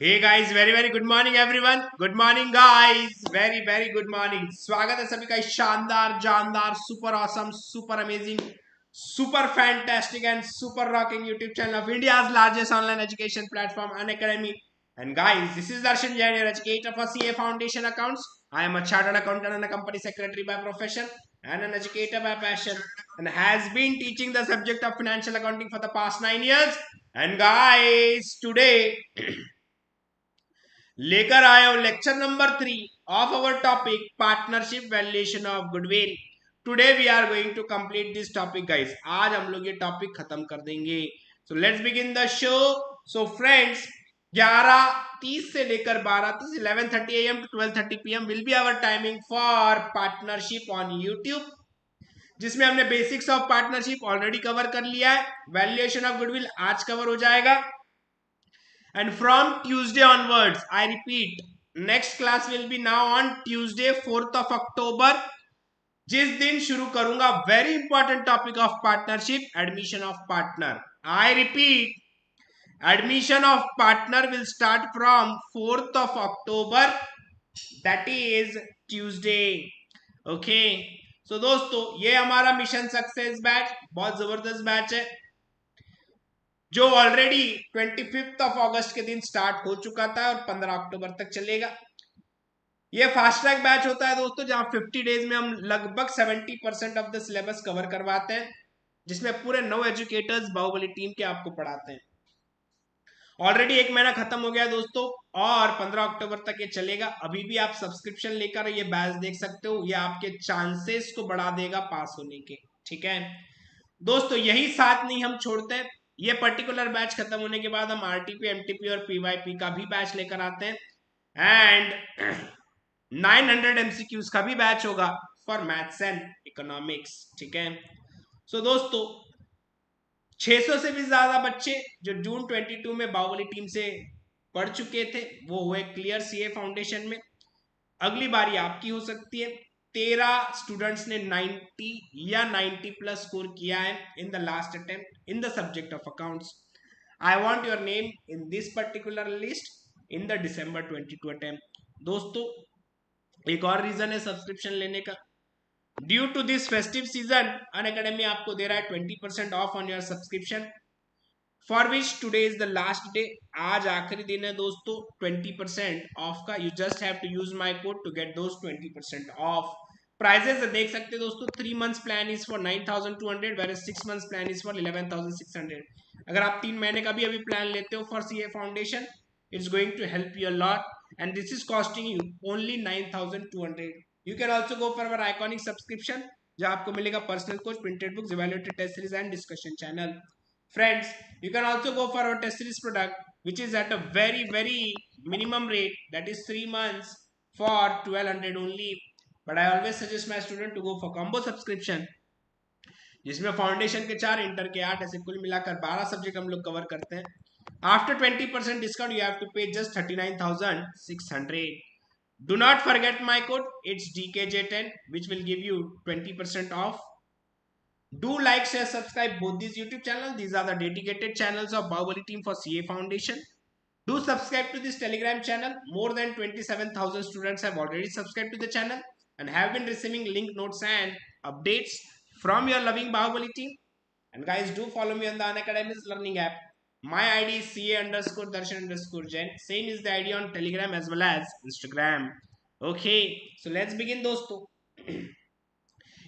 हे guys, very very good morning everyone. Good morning guys, very very good morning. स्वागत है सभी का इस शानदार जानदार super awesome super amazing super fantastic and super rocking YouTube channel of India's largest online education platform Unacademy. And guys, this is Darshan Jain, your educator for CA foundation accounts. I am a chartered accountant and a company secretary by profession and an educator by passion, and has been teaching the subject of financial accounting for the past 9 years. And guys, today लेकर आए हो lecture number 3 of our topic partnership valuation of goodwill. Today we are going to complete this topic guys. आज हम लोग ये topic खत्म कर देंगे. So let's begin the show. So friends, 11:30 से लेकर 12:30 11:30 AM to 12:30 PM will be our timing for partnership on YouTube, जिसमें हमने basics of partnership already cover कर लिया है. वैल्यूएशन ऑफ गुडविल आज कवर हो जाएगा. And from Tuesday onwards, I repeat, next class will be now on Tuesday 4th of October, जिस दिन शुरू करूंगा very important topic of partnership, admission of partner. I repeat, admission of partner will start from 4th of October, that is Tuesday. Okay, so दोस्तों, ये हमारा mission success batch बहुत जबरदस्त batch है, जो ऑलरेडी 25 ऑफ अगस्त के दिन स्टार्ट हो चुका था और 15 अक्टूबर तक चलेगा. ये फास्ट ट्रैक बैच होता है दोस्तों, जहां 50 डेज में हम लगभग 70% ऑफ द सिलेबस कवर करवाते हैं, जिसमें पूरे 9 एजुकेटर्स बाहुबली टीम के आपको पढ़ाते हैं. ऑलरेडी एक महीना खत्म हो गया दोस्तों और 15 अक्टूबर तक ये चलेगा. अभी भी आप सब्सक्रिप्शन लेकर ये बैच देख सकते हो. ये आपके चांसेस को बढ़ा देगा पास होने के. ठीक है दोस्तों, यही साथ नहीं हम छोड़ते हैं. ये पर्टिकुलर बैच खत्म होने के बाद हम आरटीपी, एमटीपी और पीवाईपी का भी बैच लेकर आते हैं. एंड 900 एमसीक्यूज का भी बैच होगा फॉर मैथ्स एंड इकोनॉमिक्स. ठीक है, सो दोस्तों, 600 से भी ज्यादा बच्चे जो जून 22 में बाहुबली टीम से पढ़ चुके थे, वो हुए क्लियर सीए फाउंडेशन में. अगली बारी आपकी हो सकती है. 13 स्टूडेंट्स ने 90 या 90 प्लस स्कोर किया है in the last attempt in the subject of accounts. I want your name in this particular list in the December 22 attempt. दोस्तों, एक और रीजन है सब्सक्रिप्शन लेने का. Due to this festive season, Unacademy आपको दे रहा है 20% off on your subscription, for which today is the last day. आज आखिरी दिन है दोस्तों 20% ऑफ का. You just have to use my code to get those 20% off. Prices देख सकते हैं दोस्तों. 3 months plan is for 9,200, whereas 6 months plan is for 11,600. अगर आप 3 महीने का भी अभी प्लान लेते हो for CA foundation, it's going to help you a lot, and this is costing you only 9,200. You can also go for our iconic subscription, जहां आपको मिलेगा personal coach, printed books, evaluated test series and discussion channel. Friends, you can also go for our test series product, which is at a very very minimum rate, that is 3 months for 1200 only. But I always suggest my student to go for combo subscription, जिसमें foundation के 4, inter के 8, ऐसे कुल मिलाकर 12 subject हम लोग cover करते हैं. After 20% discount you have to pay just 39,600. Do not forget my code, it's DKJ10, which will give you 20% off. Do like, share, subscribe both these YouTube channels. These are the dedicated channels of Bahubali team for CA Foundation. Do subscribe to this Telegram channel. More than 27,000 students have already subscribed to the channel and have been receiving link notes and updates from your loving Bahubali team. And guys, do follow me on the Unacademy's learning app. My ID is CA_Darshan_Jain. Same is the ID on Telegram as well as Instagram. Okay, so let's begin दोस्तों.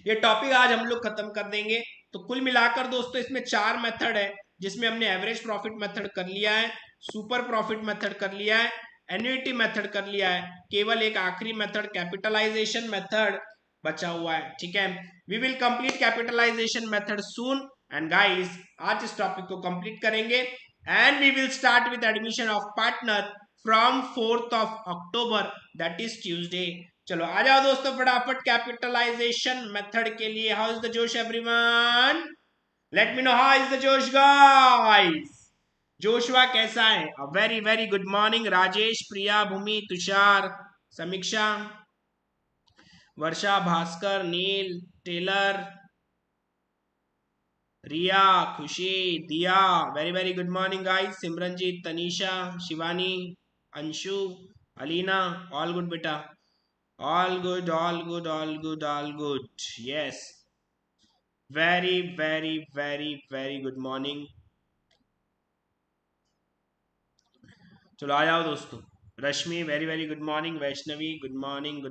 ये topic आज हम लोग खत्म कर देंगे. तो कुल मिलाकर दोस्तों, इसमें 4 मेथड है, जिसमें हमने एवरेज प्रॉफिट मेथड कर लिया है, सुपर प्रॉफिट मेथड कर लिया है, एन्युइटी मेथड कर लिया है. केवल एक आखिरी मेथड कैपिटलाइजेशन मेथड बचा हुआ है. ठीक है, we will complete capitalisation method soon. And guys, आज इस टॉपिक को कंप्लीट करेंगे and we will start with admission of partner from 4th of October, that is Tuesday. चलो आ जाओ दोस्तों फटाफट कैपिटलाइजेशन मेथड के लिए. How is the josh everyone? Let me know how is the josh guys. Joshua कैसा है? A very very good morning. Rajesh, Priya, Bhoomi, Tushar, Sameeksha, Varsha, Bhaskar, nil, Taylor, Riya, Khushi, Diya, very very good morning guys. Simranjeet, Tanisha, Shivani, Anshu, Alina, all good बेटा, all good all good all good all good, yes, very very very very good morning. चलो आ जाओ दोस्तों। Rashmi very very good morning, Vaishnavi good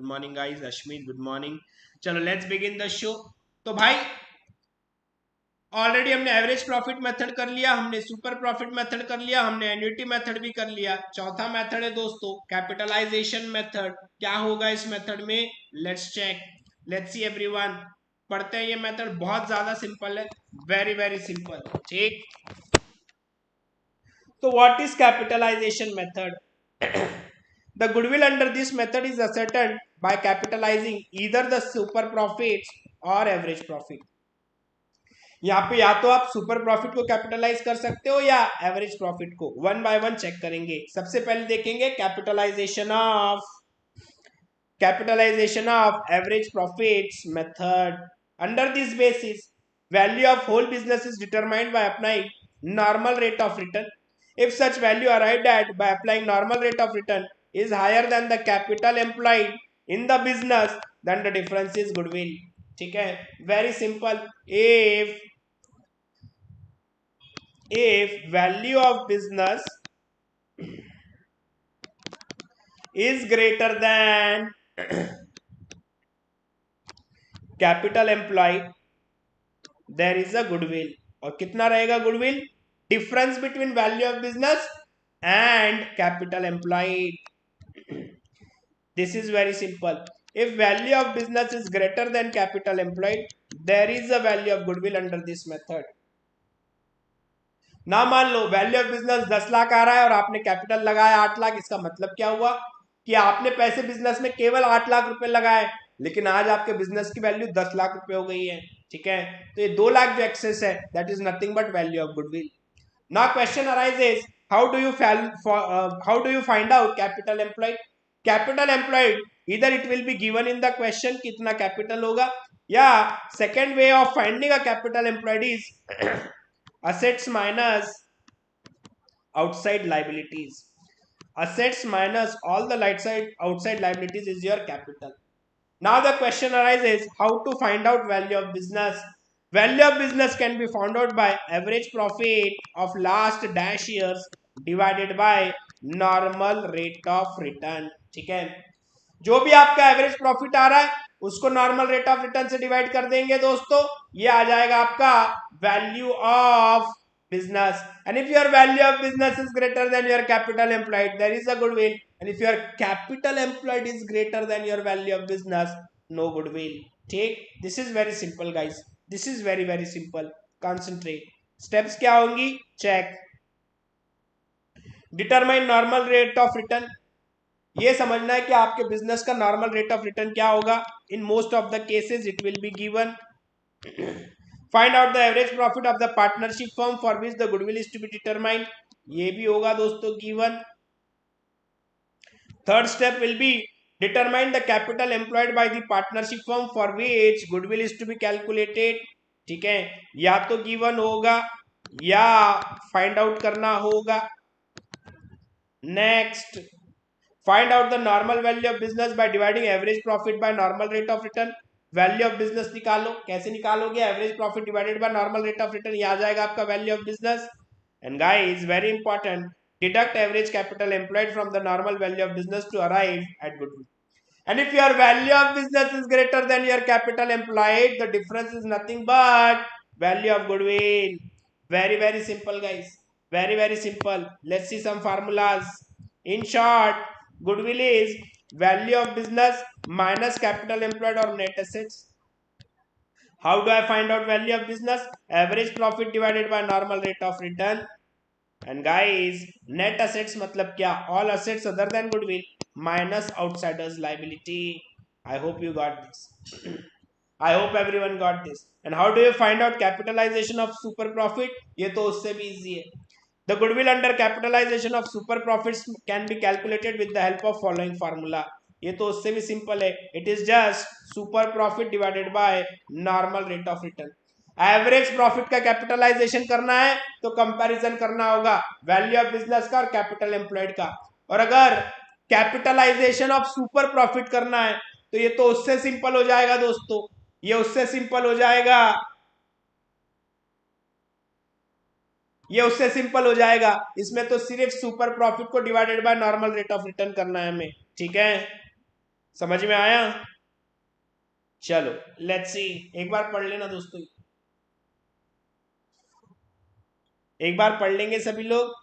morning guys, Ashmit good morning. चलो let's begin the show. तो भाई already हमने average profit method कर लिया, हमने सुपर प्रॉफिट मेथड कर लिया, हमने एन्युटी मेथड भी कर लिया। चौथा मेथड है दोस्तों कैपिटलाइजेशन मेथड। क्या होगा इस मेथड में, let's check, let's see everyone. पढ़ते हैं, ये मेथड बहुत ज्यादा सिंपल है, वेरी वेरी सिंपल, ठीक। तो what is capitalization method? The goodwill under this method is ascertained by capitalizing either the super profits or average profit. यहाँ पे या तो आप सुपर प्रॉफिट को कैपिटलाइज कर सकते हो या एवरेज प्रॉफिट को। वन बाय वन चेक करेंगे। सबसे पहले देखेंगे capitalization of average profits method. Under this basis value of whole business is determined by applying normal rate of return. If such value arrived at by applying normal rate of return is higher than the capital employed in the business, then the difference is goodwill। ठीक है, very simple। if value of business is greater than capital employed, there is a goodwill। और कितना रहेगा goodwill? difference between value of business and capital employed। This is very simple। If value of business is greater than capital employed, there is a value of goodwill under this method। ना मान लो value of business 10 lakh आ रहा है और आपने capital लगाया 8 लाख। इसका मतलब क्या हुआ कि आपने पैसे बिजनेस में केवल 8 लाख रुपए लगाए, लेकिन आज आपके बिजनेस की वैल्यू 10 लाख रुपए हो गई है। ठीक है, तो ये 2 लाख जो एक्सेस है that is nothing but value of goodwill. Now question arises, how do you find out capital employed? Capital employed इधर it will be given in the question कितना कैपिटल होगा, या second way of finding a capital employed is assets minus outside liabilities। Assets minus all the outside liabilities is your capital। Now the question arises, how to find out value of business? Value of business can be found out by average profit of last dash years divided by normal rate of return। ठीक है, जो भी आपका average profit आ रहा है उसको normal rate of return से divide कर देंगे दोस्तों, ये आ जाएगा आपका value of business। and if your value of business is greater than your capital employed, there is a goodwill। and if your capital employed is greater than your value of business, no goodwill। ठीक, this is very simple guys, this is very very simple। concentrate, steps क्या होंगी, check, determine normal rate of return। ये समझना है कि आपके business का normal rate of return क्या होगा। In most of the cases it will be given. Find out the average profit of the partnership firm for which the goodwill is to be determined, ये भी होगा दोस्तों given. Third step will be determine the capital employed by the partnership firm for which goodwill is to be calculated. ठीक है, या तो given होगा या फाइंड आउट करना होगा। Next, find out the normal value of business by dividing average profit by normal rate of return। Value of business निकालो, कैसे निकालोगे, average profit divided by normal rate of return, ये आ जाएगा आपका value of business. And guys very important, deduct average capital employed from the normal value of business to arrive at goodwill. and if your value of business is greater than your capital employed, the difference is nothing but value of goodwill। very very simple guys, very very simple। let's see some formulas। in short, goodwill is value of business minus capital employed or net assets। how do I find out value of business? average profit divided by normal rate of return। and guys net assets मतलब क्या, all assets other than goodwill minus outsiders liability। I hope you got this। I hope everyone got this। and how do you find out capitalization of super profit? ये तो उससे भी easy है। the goodwill under capitalization of super profits can be calculated with the help of following formula। ये तो उससे भी simple है, it is just super profit divided by normal rate of return। Average profit का capitalisation करना है तो comparison करना होगा वैल्यू ऑफ बिजनेस का और कैपिटल एम्प्लॉयड का। और अगर कैपिटलाइजेशन ऑफ सुपर प्रॉफिट करना है तो ये तो उससे सिंपल हो जाएगा दोस्तों, ये उससे सिंपल हो जाएगा, ये उससे सिंपल हो जाएगा। इसमें तो सिर्फ सुपर प्रॉफिट को divided by normal rate of return करना है हमें। ठीक है, समझ में आया? चलो लेट्स सी, एक बार पढ़ लेना दोस्तों, एक बार पढ़ लेंगे सभी लोग।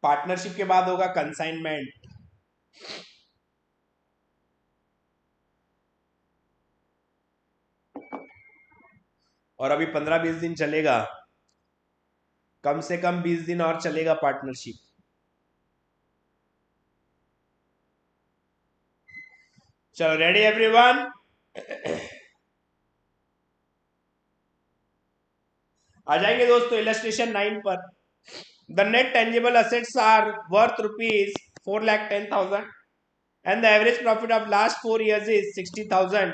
पार्टनरशिप के बाद होगा कंसाइनमेंट। और अभी 15-20 दिन चलेगा, कम से कम 20 दिन और चलेगा पार्टनरशिप। चलो रेडी एवरीवन? आ जाएंगे दोस्तों इलस्ट्रेशन 9 पर। The net tangible assets are worth ₹4,10,000 and the average profit of last 4 years is 60,000.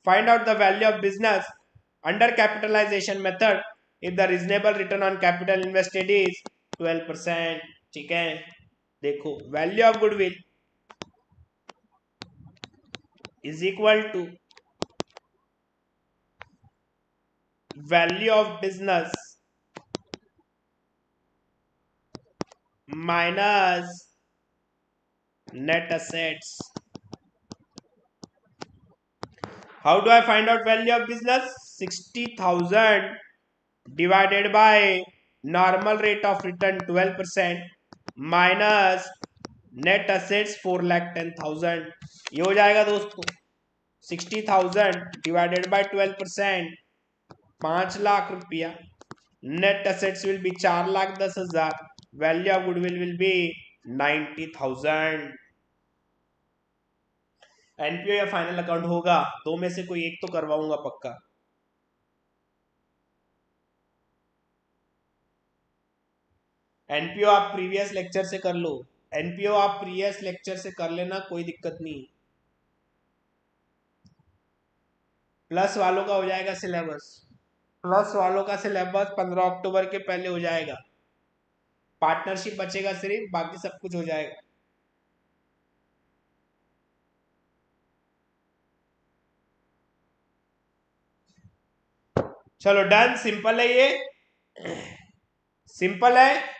Find out the value of business under capitalization method if the reasonable return on capital invested is 12%. ठीक है, देखो value of goodwill is equal to value of business minus net assets. How do I find out value of business? 60,000 divided by normal rate of return 12% minus net assets 4,10,000। ये हो जाएगा दोस्तों 60,000 divided by 12%, 5,00,000 रुपया। Net assets will be 4,10,000। Value of goodwill will be 90,000। NPO या final account होगा, दो में से कोई एक तो करवाऊंगा पक्का। एनपीओ आप प्रीवियस लेक्चर से कर लो, एनपीओ आप प्रीवियस लेक्चर से कर लेना, कोई दिक्कत नहीं। प्लस वालों का हो जाएगा सिलेबस, प्लस वालों का सिलेबस 15 अक्टूबर के पहले हो जाएगा। पार्टनरशिप बचेगा सिर्फ, बाकी सब कुछ हो जाएगा। चलो डन, सिंपल है ये, सिंपल है।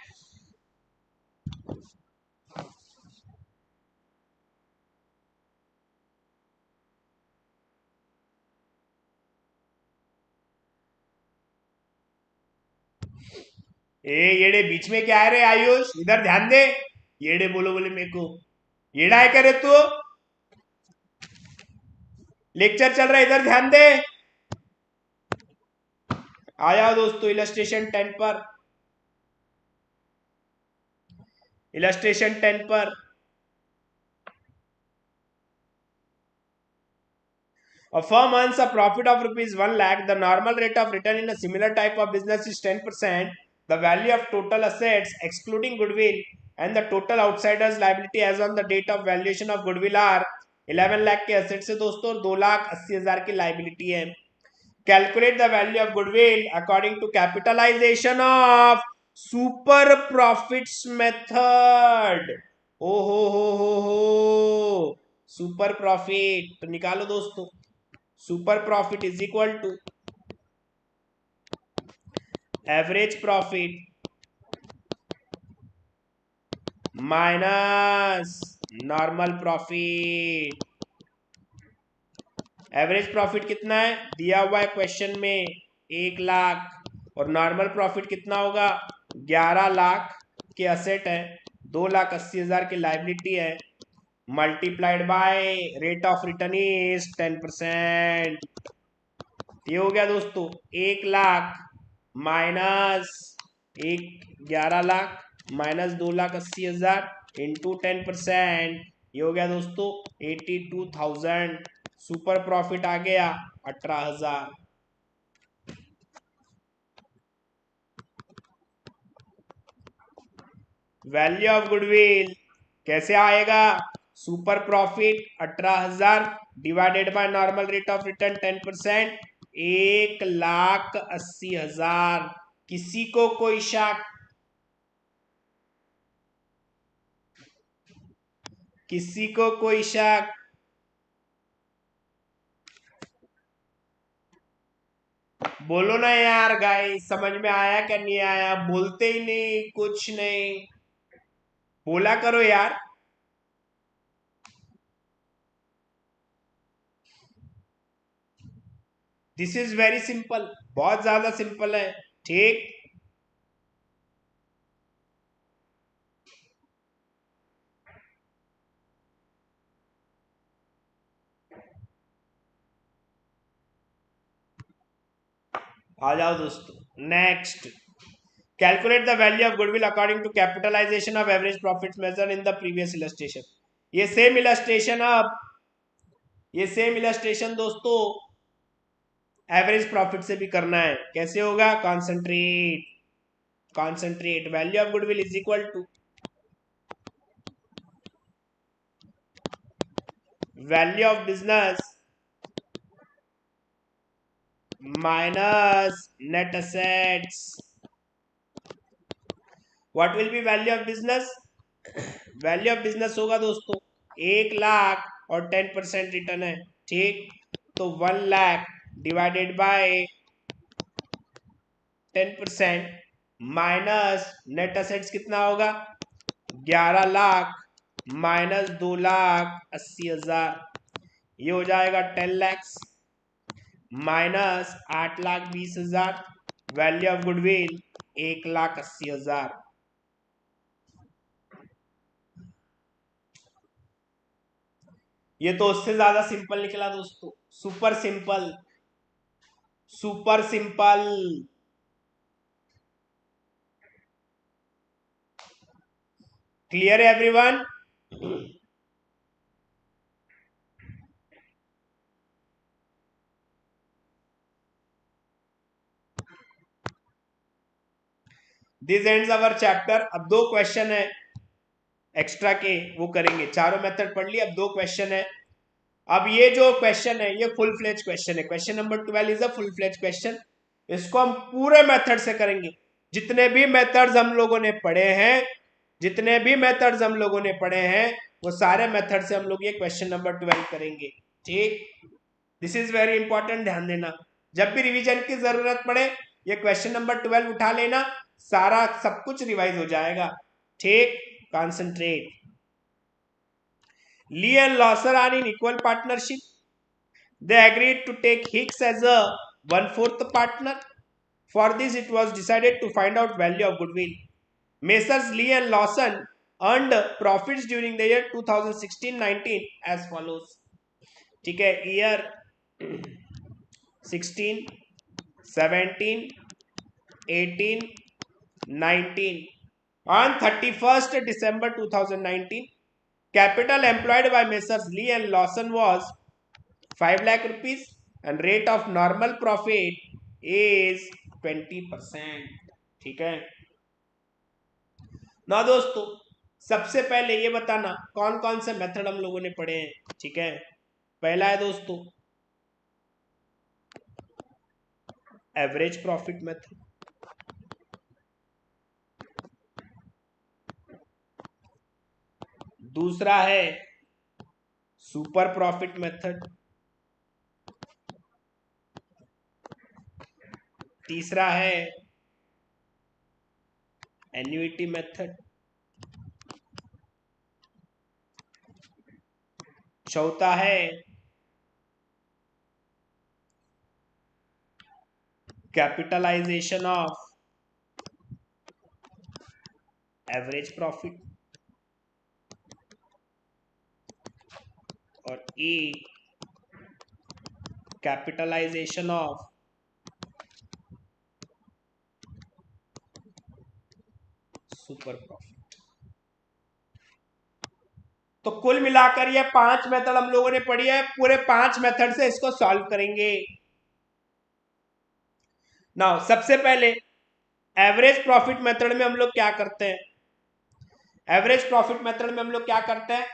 येड़े बीच में क्या है रे आयुष, इधर ध्यान दे। येड़े बोलो बोले मेरे को, येड़ा है करे तू, लेक्चर चल रहा है, इधर ध्यान दे। आ जाओ दोस्तों इलस्ट्रेशन 10 पर, इलस्ट्रेशन 10 पर। A firm earns a profit of ₹1 lakh. The normal rate of return in a similar type of business is 10%. The value of total assets, excluding goodwill, and the total outsiders liability as on the date of valuation of goodwill are 11 lakh के assets है दोस्तों, 2,80,000 की liability है। Calculate the value of goodwill according to capitalization of super profits method. ओ हो super profit तो निकालो दोस्तों। Super profit is equal to average profit minus normal profit. Average profit कितना है दिया हुआ है क्वेश्चन में, 1,00,000, और नॉर्मल प्रॉफिट कितना होगा 11 लाख के असेट है, 2,80,000 की लाइबिलिटी है, multiplied by rate of return is 10%। ये हो गया दोस्तों 1,00,000 माइनस 11,00,000 माइनस 2,80,000 इंटू 10%। ये हो गया दोस्तों 82,000। सुपर प्रॉफिट आ गया 18,000। वैल्यू ऑफ गुडविल कैसे आएगा? Super profit 18,000 divided by normal rate of return 10%, 1,80,000। किसी को कोई शक? किसी को कोई शक? बोलो ना यार गाइस, समझ में आया क्या नहीं आया? बोलते ही नहीं, कुछ नहीं, बोला करो यार। दिस इज वेरी सिंपल, बहुत ज्यादा सिंपल है। ठीक, आ जाओ दोस्तों। Next, calculate the value of goodwill according to capitalization of average profit major in the previous illustration. ये सेम इलस्ट्रेशन, अब ये सेम इलस्ट्रेशन दोस्तों एवरेज प्रॉफिट से भी करना है। कैसे होगा? Concentrate, concentrate value of goodwill is equal to value of business minus net assets. What will be value of business? Value of business होगा दोस्तों 1,00,000 और 10% रिटर्न है। ठीक, तो 1,00,000 divided by 10% minus net assets कितना होगा? 11,00,000 माइनस 2,80,000, ये हो जाएगा 10,00,000 माइनस 8,20,000। Value of goodwill 1,80,000। ये तो उससे ज्यादा सिंपल निकला दोस्तों, super simple, super simple. Clear है everyone? This ends our chapter. अब दो क्वेश्चन है एक्स्ट्रा के, वो करेंगे। चारों मेथड पढ़ ली, अब दो क्वेश्चन है। अब ये जो क्वेश्चन है ये फुल फ्लेज क्वेश्चन है। Question number 12 is a full fledge question. इसको हम पूरे मेथड से करेंगे। जितने भी मेथड्स हम लोगों ने पढ़े हैं, जितने भी मेथड्स हम लोगों ने पढ़े हैं, वो सारे मेथड से हम लोग ये क्वेश्चन नंबर 12 करेंगे। ठीक, दिस इज वेरी इंपॉर्टेंट, ध्यान देना। जब भी रिवीजन की जरूरत पड़े ये क्वेश्चन नंबर 12 उठा लेना, सारा सब कुछ रिवाइज हो जाएगा। ठीक, concentrate. Lee and Lawson are in equal partnership. They agreed to take Hicks as a 1/4 partner. For this, it was decided to find out value of goodwill. Messrs. Lee and Lawson earned profits during the year 2016-19 as follows. ठीक है, year 16, 17, 18, 19. On 31st December 2019, capital employed by Messrs. Lee and Lawson was 5 lakh rupees and rate of normal profit is 20%. ठीक है ना दोस्तों? सबसे पहले ये बताना कौन कौन से मेथड हम लोगों ने पढ़े हैं। ठीक है, पहला है दोस्तों एवरेज प्रॉफिट मेथड, दूसरा है सुपर प्रॉफिट मेथड, तीसरा है एन्युइटी मेथड, चौथा है कैपिटलाइजेशन ऑफ एवरेज प्रॉफिट, और ई कैपिटलाइजेशन ऑफ सुपर प्रॉफिट। तो कुल मिलाकर ये 5 मेथड हम लोगों ने पढ़ी है। पूरे 5 मेथड से इसको सॉल्व करेंगे। नाउ सबसे पहले एवरेज प्रॉफिट मेथड में हम लोग क्या करते हैं? एवरेज प्रॉफिट मेथड में हम लोग क्या करते हैं,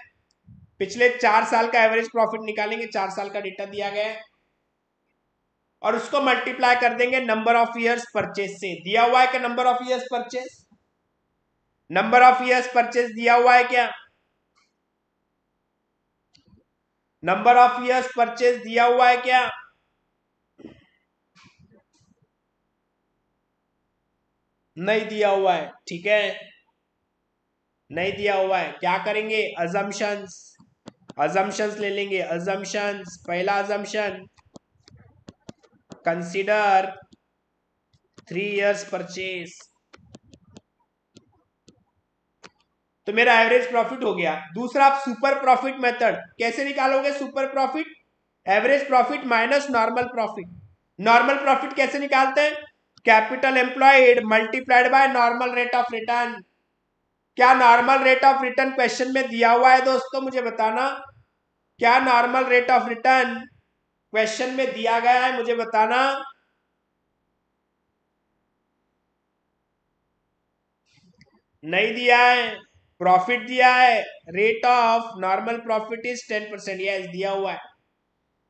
पिछले 4 साल का एवरेज प्रॉफिट निकालेंगे, 4 साल का डेटा दिया गया है, और उसको मल्टीप्लाई कर देंगे नंबर ऑफ ईयर्स परचेज से। दिया हुआ है क्या number of years purchase? Number of years purchase दिया हुआ है क्या? नंबर ऑफ ईयर्स परचेज दिया हुआ है क्या? नहीं दिया हुआ है, ठीक है, नहीं दिया हुआ है। क्या करेंगे, अजम्पशंस, अजम्पशंस ले लेंगे। अजम्पशंस, पहला अजम्पशन, कंसीडर 3 years परचेज, तो मेरा एवरेज प्रॉफिट हो गया। दूसरा, आप सुपर प्रॉफिट मेथड कैसे निकालोगे? Super profit, average profit minus normal profit. Normal profit कैसे निकालते हैं? Capital employed multiplied by normal rate of return. क्या normal rate of return question में दिया हुआ है दोस्तों? मुझे बताना, क्या normal rate of return question में दिया गया है? मुझे बताना। नहीं दिया है, प्रॉफिट दिया है, rate of normal profit is 10%। Yes, दिया हुआ है,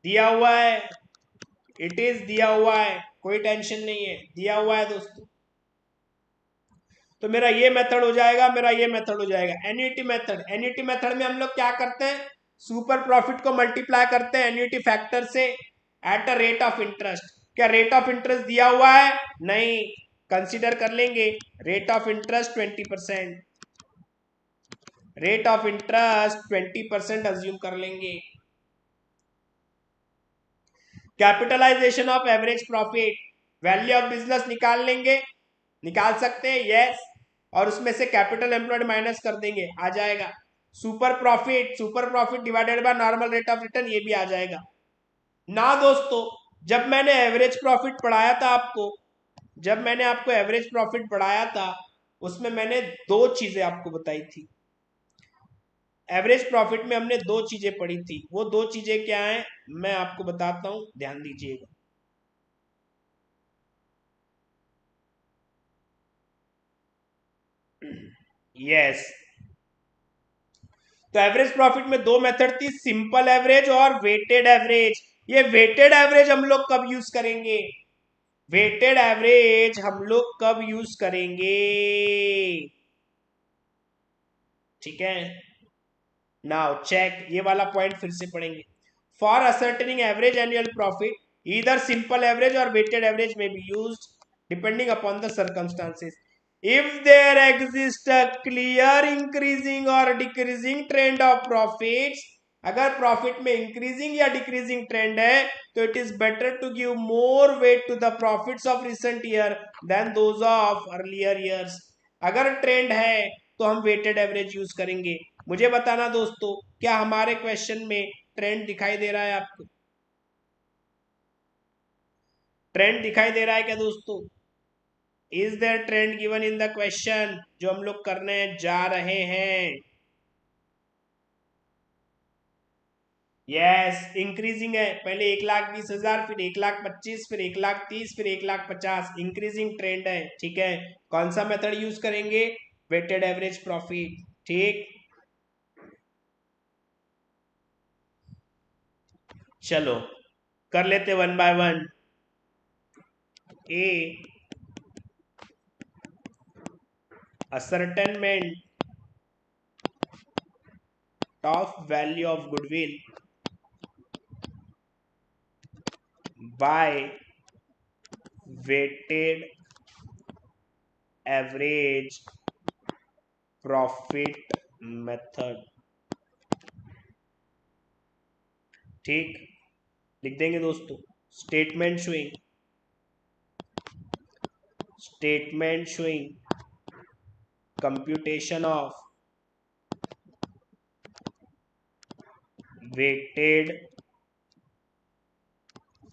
दिया हुआ है, इट इज दिया हुआ है, कोई टेंशन नहीं है, दिया हुआ है दोस्तों। तो मेरा ये मेथड हो जाएगा, मेरा ये मेथड हो जाएगा। एन्युटी मेथड, एन्युटी मेथड में हम लोग क्या करते हैं, सुपर प्रॉफिट को मल्टीप्लाई करते हैं एन्युटी फैक्टर से at a rate of interest. क्या रेट ऑफ इंटरेस्ट दिया हुआ है? नहीं, कंसीडर कर लेंगे rate of interest 20%, rate of interest 20% assume कर लेंगे। Capitalization of average profit, value of business निकाल लेंगे, निकाल सकते हैं, यस, और उसमें से कैपिटल एम्प्लॉयड माइनस कर देंगे, आ जाएगा। Super profit, super profit divided by normal rate of return, ये भी आ जाएगा ना दोस्तों। जब मैंने एवरेज प्रॉफिट पढ़ाया था आपको, जब मैंने आपको एवरेज प्रॉफिट पढ़ाया था, उसमें मैंने दो चीजें आपको बताई थी। एवरेज प्रॉफिट में हमने दो चीजें पढ़ी थी, वो दो चीजें क्या हैं मैं आपको बताता हूं, ध्यान दीजिएगा। यस, तो एवरेज प्रॉफिट में दो मेथड थी, सिंपल एवरेज और वेटेड एवरेज। ये वेटेड एवरेज हम लोग कब यूज करेंगे? वेटेड एवरेज हम लोग कब यूज करेंगे? ठीक है, नाउ चेक, ये वाला पॉइंट फिर से पढ़ेंगे। For ascertaining average annual profit, either simple average और वेटेड एवरेज में be used depending upon the circumstances. If there exists a clear increasing or decreasing trend of profits, अगर प्रॉफिट में increasing या डिक्रीजिंग ट्रेंड है, तो it is better to give more weight to the profits of recent year than those of earlier years. अगर trend है तो हम weighted average use करेंगे। मुझे बताना दोस्तों, क्या हमारे क्वेश्चन में ट्रेंड दिखाई दे रहा है आपको? ट्रेंड दिखाई दे रहा है क्या दोस्तों? Is there trend given in the question जो हम लोग करने जा रहे हैं? यस, इंक्रीजिंग है, पहले 1,20,000, फिर 1,25,000, फिर 1,30,000, फिर 1,50,000, इंक्रीजिंग ट्रेंड है, ठीक है। कौन सा मेथड यूज करेंगे? वेटेड एवरेज प्रॉफिट, ठीक। चलो कर लेते one by one. A ascertainment of value of goodwill by weighted average profit method, ठीक, लिख देंगे दोस्तों। Statement showing, statement showing computation of weighted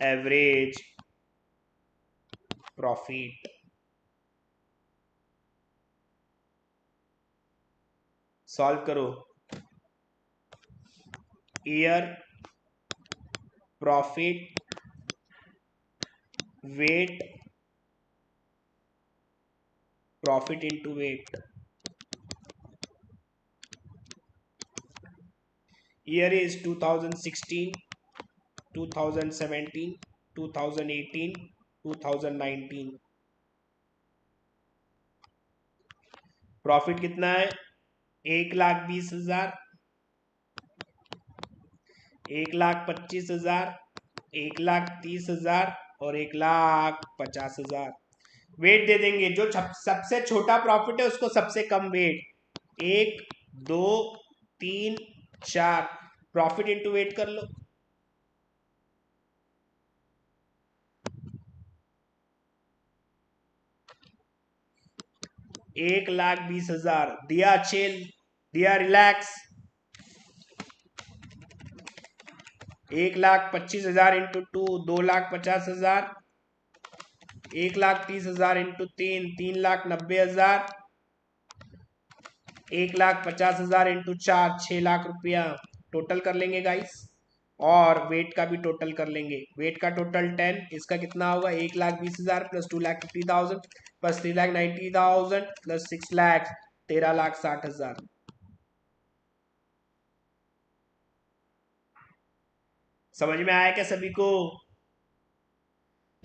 average profit। Solve करो। Year profit weight, profit into weight, year is 2016, 2017, 2018, 2019। Profit कितना है? 1,20,000, 1,25,000, 1,30,000 और 1,50,000। Wait दे देंगे, जो सबसे छोटा प्रॉफिट है उसको सबसे कम वेट, 1, 2, 3, 4। प्रॉफिट इंटू वेट कर लो। 1,20,000 दिया, चिल दिया, रिलैक्स। 1,25,000 इंटू 2, 2,50,000। 1,30,000 इंटू 3, 3,90,000। 1,50,000 इंटू 4, 6,00,000 रुपया। टोटल कर लेंगे गाइस, और वेट का भी टोटल कर लेंगे। वेट का टोटल 10, इसका कितना होगा? 1,20,000 प्लस 2,50,000 प्लस 3,90,000 प्लस 6,00,000, 13,60,000। समझ में आया क्या सभी को?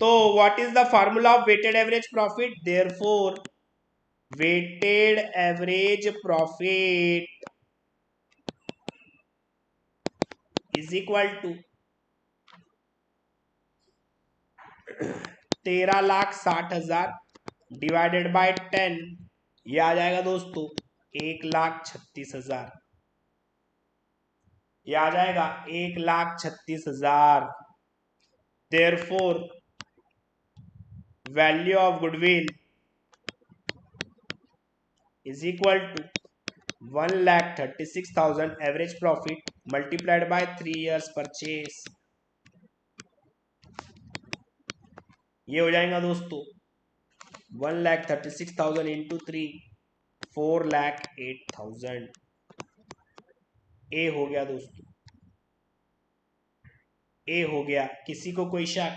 तो what is the formula of weighted average profit? Therefore weighted average profit is equal to 13,60,000 divided by 10। ये आ जाएगा दोस्तों 1,36,000। ये आ जाएगा 1,36,000। Therefore value of goodwill is equal to 1,36,000 average profit multiplied by 3 years purchase. ये हो जाएगा दोस्तों 1,36,000 इंटू 3, 4,08,000। ए हो गया दोस्तों, ए हो गया। किसी को कोई शक?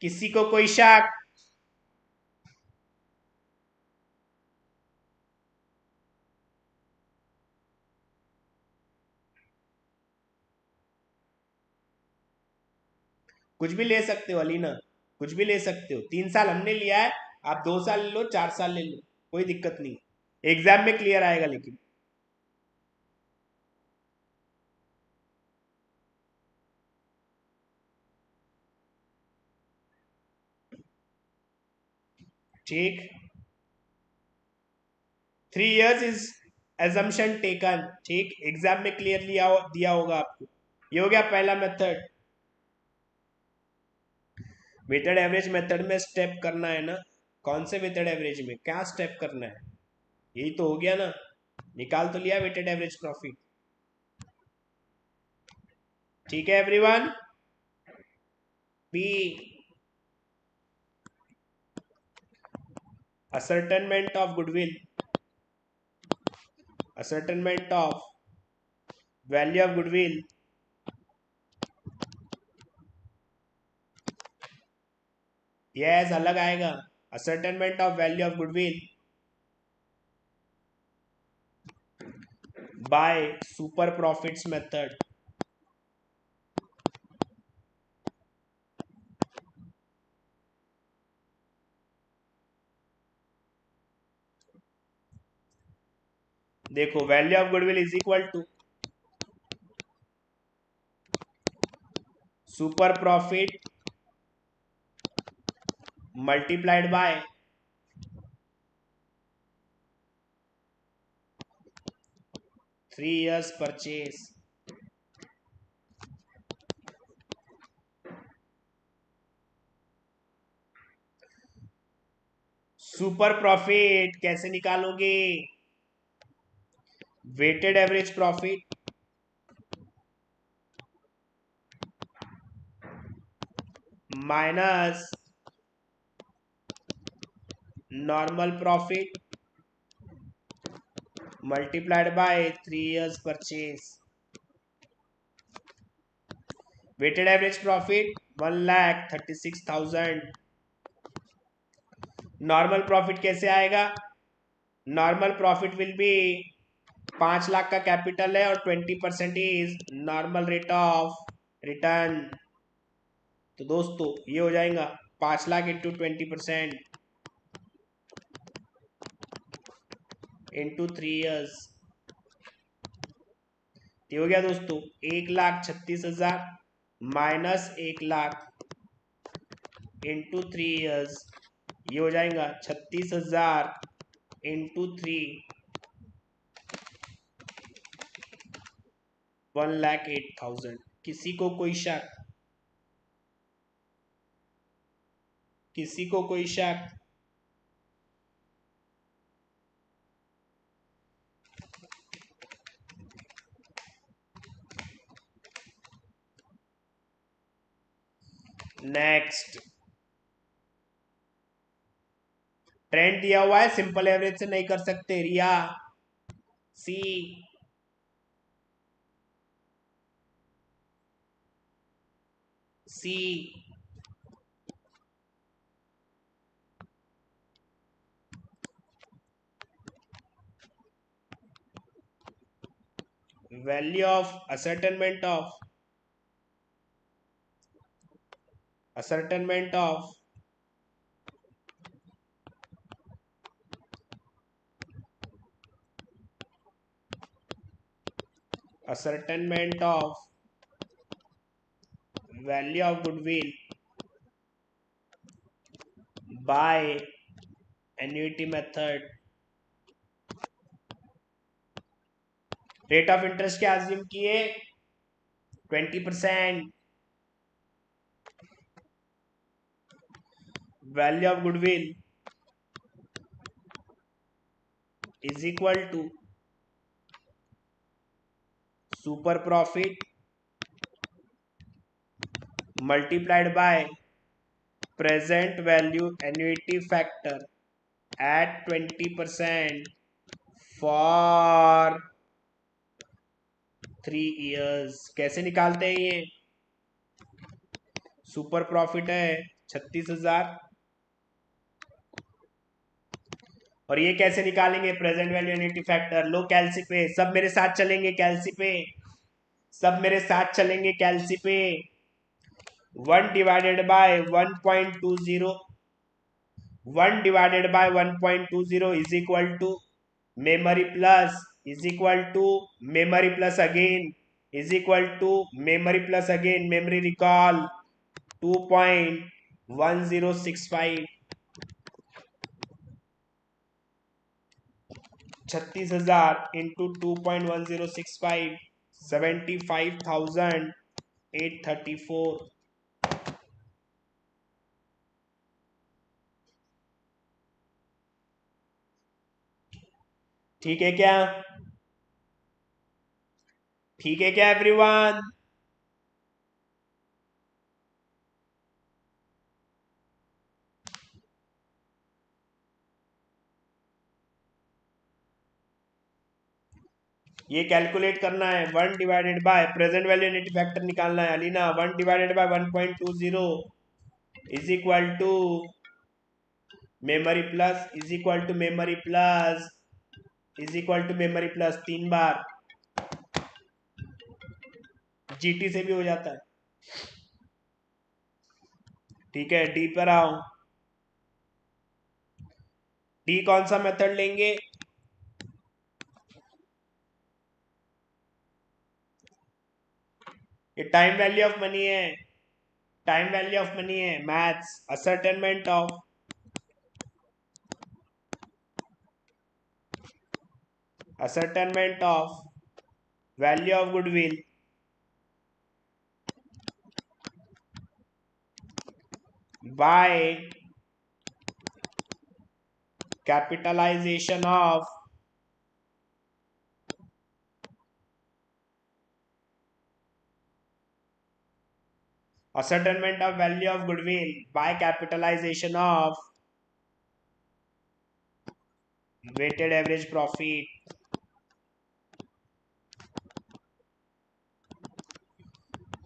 किसी को कोई शक? कुछ भी ले सकते हो अलीना, कुछ भी ले सकते हो। 3 साल हमने लिया है, आप 2 साल ले लो, 4 साल ले लो, कोई दिक्कत नहीं। एग्जाम में क्लियर आएगा लेकिन। ठीक, 3 years इज एजम्पशन टेकन। ठीक, एग्जाम में क्लियर दिया होगा आपको। ये हो गया पहला मेथड। वेटेड एवरेज मेथड में स्टेप करना है ना? कौन से वेटेड एवरेज में क्या स्टेप करना है? यही तो हो गया ना, निकाल तो लिया वेटेड एवरेज प्रॉफिट। ठीक है everyone. B, ascertainment of goodwill, ascertainment of value of goodwill yes अलग आएगा। ascertainment of value of goodwill by super profits method। देखो value of goodwill is equal to super profit multiplied by three years purchase. Super profit कैसे निकालोगे? Weighted average profit minus normal profit multiplied by 3 years purchase. Weighted average profit 1,36,000। Normal profit कैसे आएगा? Normal profit will be 5 lakh का capital है और 20% is normal rate of return. तो दोस्तों ये हो जाएगा 5 लाख इंटू 20% इंटू 3 ईयर्स। ये हो गया दोस्तों 1,36,000 माइनस 1 लाख इंटू 3 ईयर्स। ये हो जाएगा 36,000 इंटू 3, 1,08,000। किसी को कोई शक? किसी को कोई शक? नेक्स्ट, ट्रेंड दिया हुआ है, सिंपल एवरेज से नहीं कर सकते Riya. See, see value of ascertainment of value of goodwill by annuity method। Rate of interest क्या अज्यूम किए? 20%। Value of goodwill is equal to super profit multiplied by present value annuity factor at 20% for 3 years. कैसे निकालते हैं ये? Super profit है 36,000 और ये कैसे निकालेंगे? Present value annuity factor. लो कैलसी पे, सब मेरे साथ चलेंगे कैलसी पे, सब मेरे साथ चलेंगे कैलसी पे। 1 divided by 1.20, 1 divided by 1.20 is equal to memory plus, is equal to memory plus again, is equal to memory plus again memory recall 2.1065। 36,000 into 2.1065, 75,834। ठीक है क्या? ठीक है क्या एवरीवन? ये कैलकुलेट करना है। 1 divided by present value unity factor निकालना है Alina. 1 divided by 1.20 is equal to memory plus, is equal to memory plus, is equal to memory plus 3 बार। जीटी से भी हो जाता है। ठीक है, डी पर आओ। डी कौन सा मेथड लेंगे? ये टाइम वैल्यू ऑफ मनी है, टाइम वैल्यू ऑफ मनी है। Maths ascertainment of value of goodwill by capitalization of ascertainment of value of goodwill by capitalization of weighted average profit।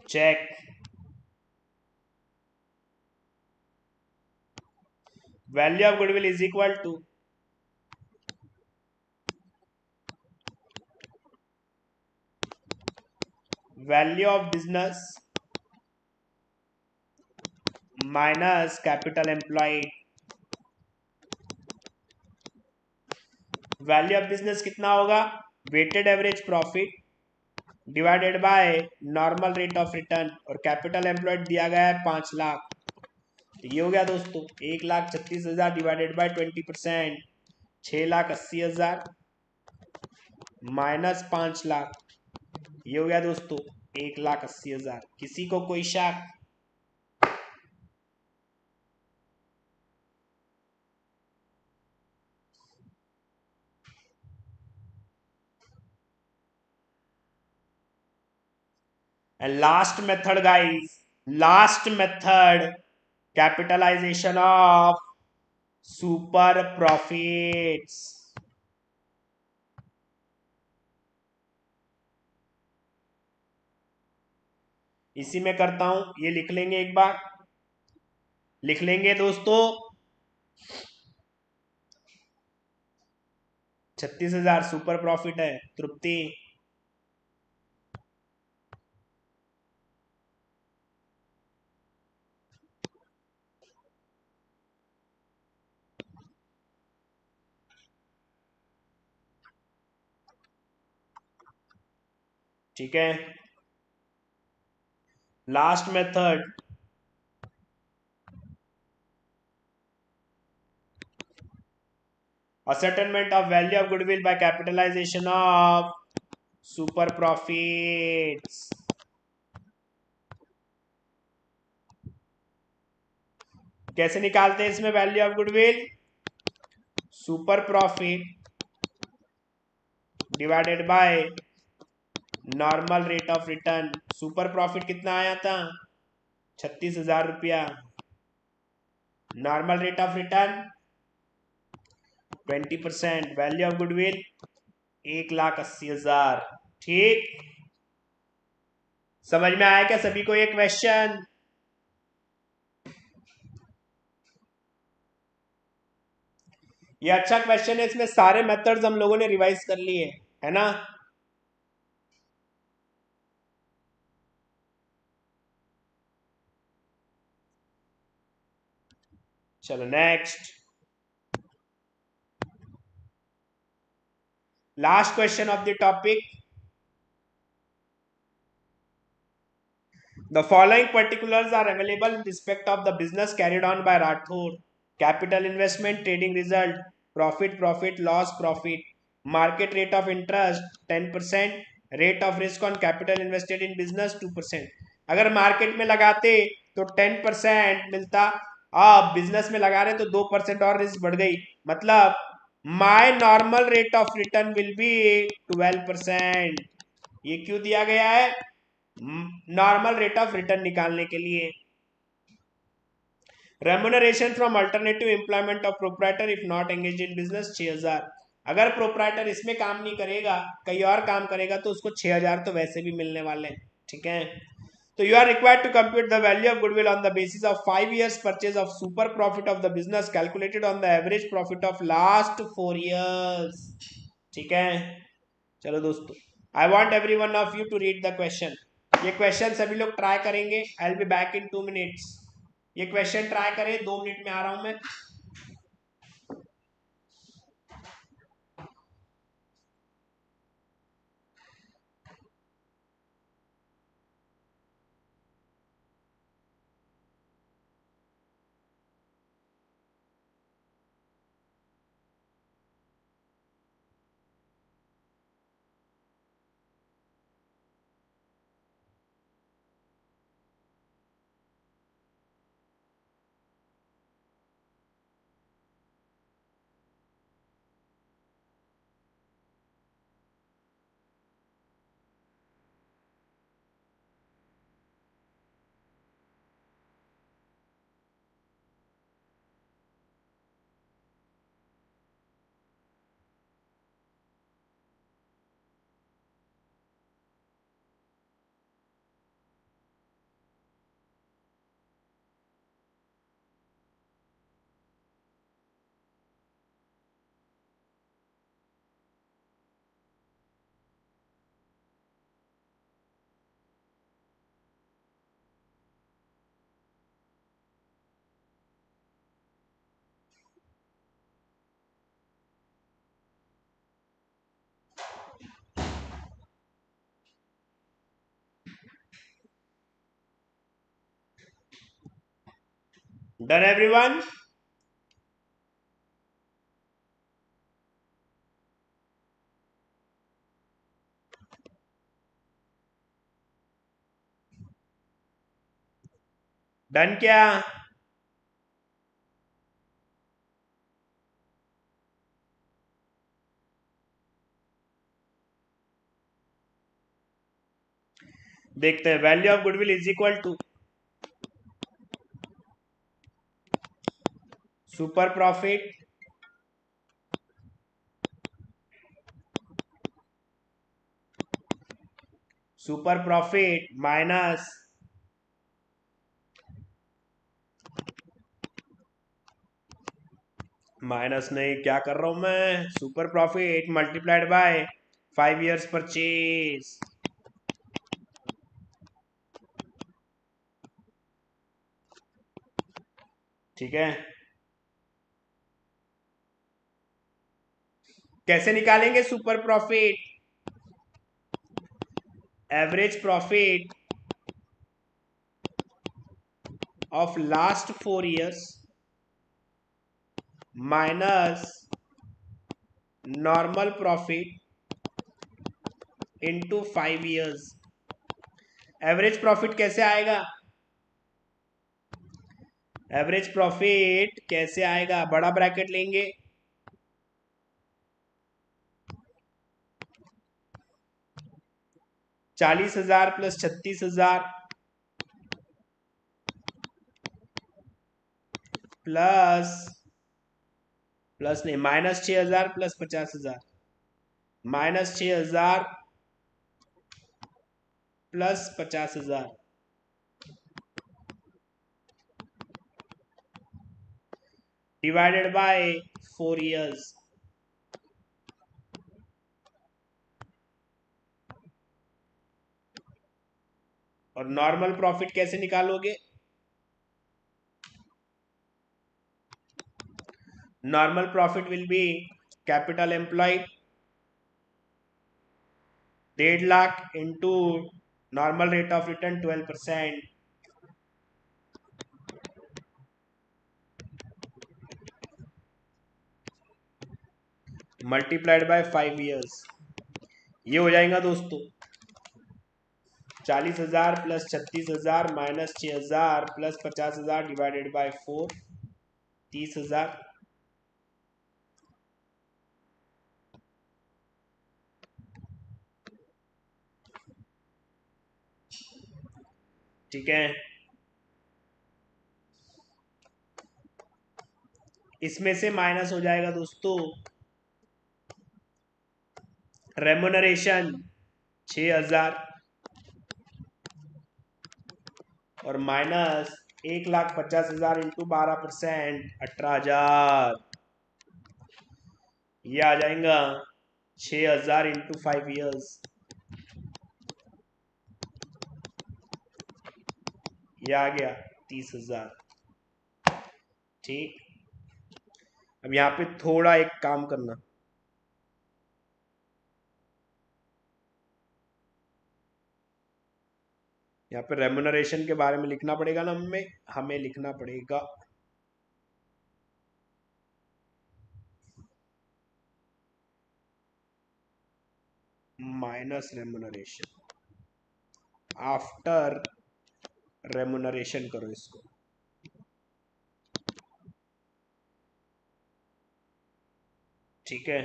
check। value of goodwill is equal to value of business minus capital employed. Value of business कितना होगा? Weighted average profit divided by normal rate of return, और capital employed दिया गया है 5 लाख। तो ये हो गया दोस्तों 1,36,000 डिवाइडेड बाय 20%, 6,80,000 माइनस 5 लाख, ये हो गया दोस्तों 1,80,000। किसी को कोई शक? And last method guys, last method, capitalization of super profits। इसी में करता हूं, ये लिख लेंगे, एक बार लिख लेंगे दोस्तों। 36,000 सुपर प्रॉफिट है तृप्ति। ठीक है, last method, ascertainment of value of goodwill by capitalization of super profits। कैसे निकालते हैं इसमें value of goodwill? Super profit divided by normal rate of return. Super profit कितना आया था? 36,000 रुपया। Normal rate of return 20%। Value of goodwill 1,80,000। ठीक, समझ में आया क्या सभी को ये क्वेश्चन? ये अच्छा क्वेश्चन है, इसमें सारे मेथड्स हम लोगों ने रिवाइज कर लिए है ना। चलो next, last question of the topic. The following particulars are available in respect of the business carried on by Rathore: capital investment, trading result, profit, loss, profit, market rate of interest 10%, rate of risk on capital invested in business 2%। अगर market में लगाते तो 10% मिलता, अब business में लगा रहे तो 2% और रिस्क बढ़ गई, मतलब my normal rate of return will be 12%। ये क्यों दिया गया है? नॉर्मल रेट ऑफ रिटर्न निकालने के लिए। Remuneration from alternative employment of proprietor if not engage in business 6,000। अगर प्रोप्राइटर इसमें काम नहीं करेगा, कहीं और काम करेगा, तो उसको 6,000 तो वैसे भी मिलने वाले हैं। ठीक है, तो you are required to compute the value of goodwill on the basis of 5 years purchase of super profit of the business calculated on the average profit of last 4 years। ठीक है, चलो दोस्तों, I want every one of you to read the question. ये question सभी लोग try करेंगे। I will be back in 2 minutes। ये question try करें, 2 मिनट में आ रहा हूं मैं। Done everyone? डन क्या? देखते हैं। Value of goodwill is equal to super profit minus नहीं, क्या कर रहा हूं मैं, super profit multiplied by 5 years purchase. ठीक है, कैसे निकालेंगे super profit? Average profit of last 4 years minus normal profit into 5 years। Average profit कैसे आएगा? एवरेज प्रॉफिट कैसे आएगा? बड़ा ब्रैकेट लेंगे, 40,000 प्लस 36,000 प्लस प्लस नहीं, -6,000 plus 50,000 -6,000 plus 50,000 divided by 4 years। और नॉर्मल प्रॉफिट कैसे निकालोगे? Normal profit will B capital employed 1.5 lakh into normal rate of return 12% multiplied by 5 years। ये हो जाएगा दोस्तों 40,000 plus 36,000 minus 6,000 plus 50,000 divided by 4, 30,000। ठीक है, इसमें से माइनस हो जाएगा दोस्तों रेम्युनरेशन 6,000 और माइनस 1,50,000 इंटू 12% 18,000। ये आ जाएगा 6,000 इंटू 5 years। ये आ गया 30,000। ठीक, अब यहाँ पे थोड़ा एक काम करना, यहाँ पे रेम्युनरेशन के बारे में लिखना पड़ेगा ना, हमें लिखना पड़ेगा माइनस रेम्युनरेशन, आफ्टर रेम्युनरेशन करो इसको। ठीक है,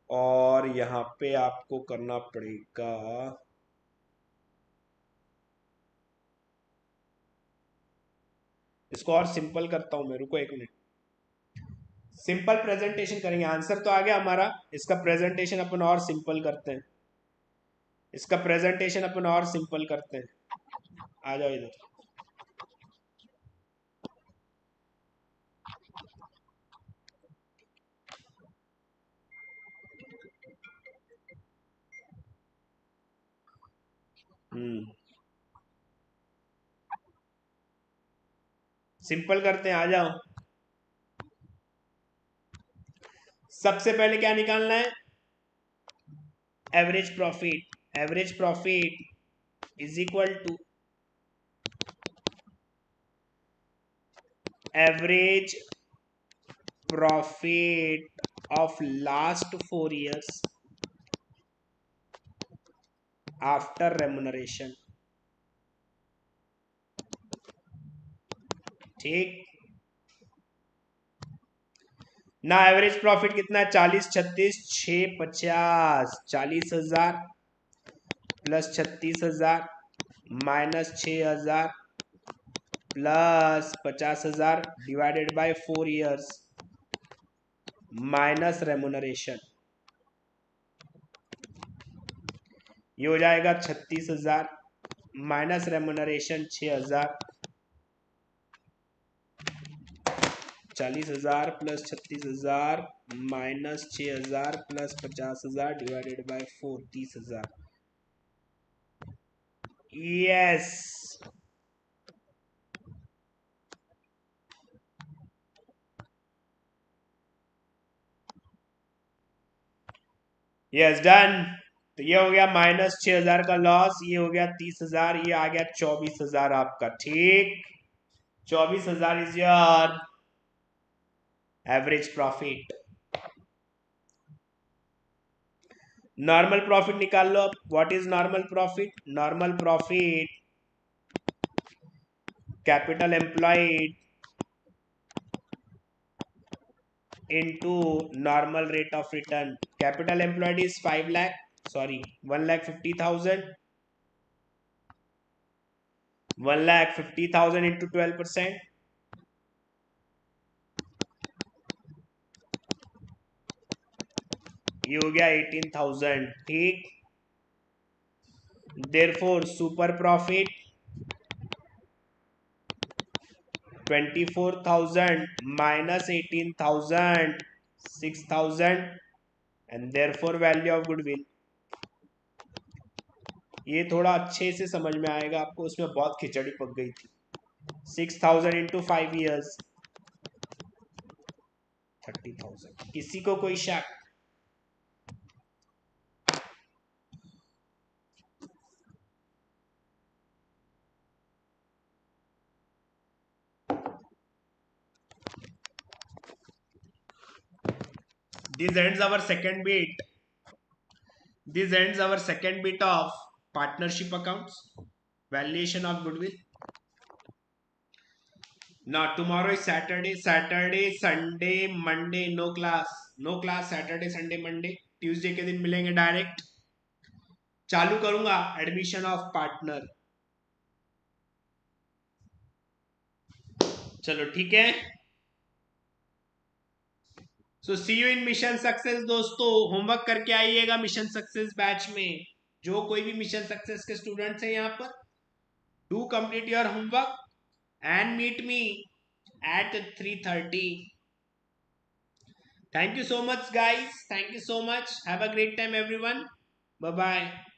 और यहाँ पे आपको करना पड़ेगा इसको और सिंपल करता हूं मैं, रुको 1 मिनट। सिंपल प्रेजेंटेशन करेंगे, आंसर तो आ गया हमारा, इसका प्रेजेंटेशन अपन और सिंपल करते हैं, इसका प्रेजेंटेशन अपन और सिंपल करते हैं। आ जाओ इधर। सिंपल करते हैं, आ जाओ। सबसे पहले क्या निकालना है? Average profit average profit is equal to average profit of last 4 years after remuneration. ठीक ना, एवरेज प्रॉफिट कितना है? 40 36 6 50, 40,000 plus 36,000 minus 6,000 plus 50,000 divided by 4 years minus remuneration, ये हो जाएगा 36,000 minus remuneration 6,000, 40,000 plus 36,000 minus 6,000 plus 50,000 divided by 4, 30,000। Yes, yes done. तो ये हो गया माइनस 6,000 का लॉस, ये हो गया 30,000, ये आ गया 24,000 आपका। ठीक, 24,000 is your average profit. Normal profit निकाल लो अब। What is normal profit? Normal profit capital employed into normal rate of return. Capital employed is 5 lakh, sorry 1,50,000, 1,50,000 into 12%, ये हो गया 18,000। ठीक, therefore super profit 24,000 minus 18,000 6,000 and therefore value of goodwill। ये थोड़ा अच्छे से समझ में आएगा आपको, उसमें बहुत खिचड़ी पक गई थी। 6,000 into 5 years 30,000। किसी को कोई शक? This ends our second bit. This ends our second bit of partnership accounts, valuation of goodwill. Now tomorrow is Saturday. Saturday, Sunday, Monday no class. No class Saturday, Sunday, Monday. Tuesday के दिन मिलेंगे direct. चालू करूंगा admission of partner. चलो ठीक है। सो सी you in mission success दोस्तों। Homework करके आइएगा मिशन सक्सेस बैच में। जो कोई भी मिशन सक्सेस के स्टूडेंट्स हैं यहाँ पर, do complete your homework and meet me at 3:30. Thank you so much guys, thank you so much, have a great time everyone, bye bye।